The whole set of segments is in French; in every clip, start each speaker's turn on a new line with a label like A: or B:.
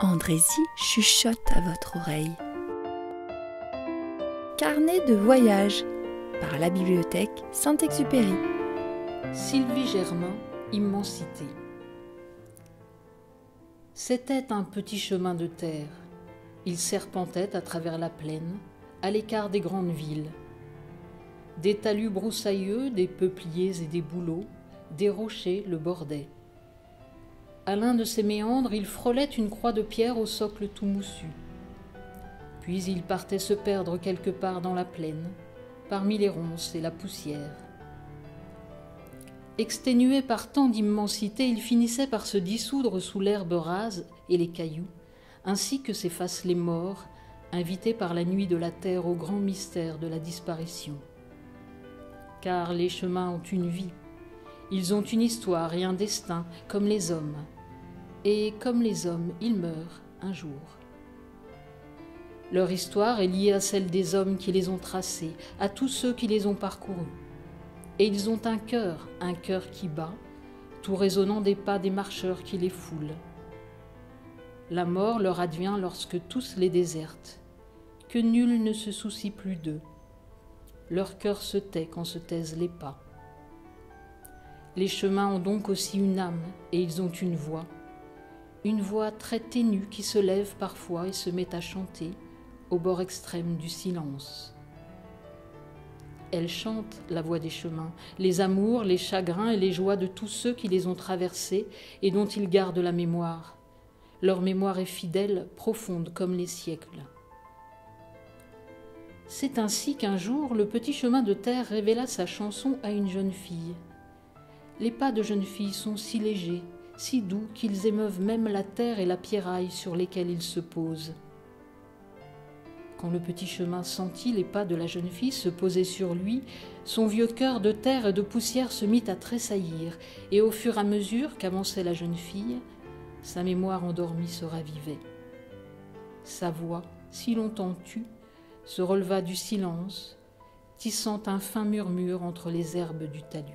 A: Andrézy chuchote à votre oreille. Carnet de voyage par la bibliothèque Saint-Exupéry.
B: Sylvie Germain, Immensité. C'était un petit chemin de terre. Il serpentait à travers la plaine, à l'écart des grandes villes. Des talus broussailleux, des peupliers et des bouleaux, des rochers le bordaient. À l'un de ces méandres, il frôlait une croix de pierre au socle tout moussu. Puis il partait se perdre quelque part dans la plaine, parmi les ronces et la poussière. Exténué par tant d'immensité, il finissait par se dissoudre sous l'herbe rase et les cailloux, ainsi que s'effacent les morts, invités par la nuit de la terre au grand mystère de la disparition. Car les chemins ont une vie, ils ont une histoire et un destin, comme les hommes. Et comme les hommes, ils meurent un jour. Leur histoire est liée à celle des hommes qui les ont tracés, à tous ceux qui les ont parcourus. Et ils ont un cœur qui bat, tout résonnant des pas des marcheurs qui les foulent. La mort leur advient lorsque tous les désertent, que nul ne se soucie plus d'eux. Leur cœur se tait quand se taisent les pas. Les chemins ont donc aussi une âme et ils ont une voix très ténue qui se lève parfois et se met à chanter au bord extrême du silence. Elle chante, la voix des chemins, les amours, les chagrins et les joies de tous ceux qui les ont traversés et dont ils gardent la mémoire. Leur mémoire est fidèle, profonde comme les siècles. C'est ainsi qu'un jour, le petit chemin de terre révéla sa chanson à une jeune fille. Les pas de jeune fille sont si légers, si doux qu'ils émeuvent même la terre et la pierraille sur lesquelles ils se posent. Quand le petit chemin sentit les pas de la jeune fille se poser sur lui, son vieux cœur de terre et de poussière se mit à tressaillir, et au fur et à mesure qu'avançait la jeune fille, sa mémoire endormie se ravivait. Sa voix, si longtemps tue, se releva du silence, tissant un fin murmure entre les herbes du talus.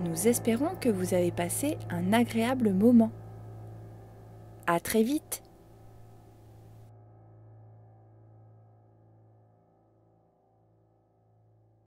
A: Nous espérons que vous avez passé un agréable moment. À très vite!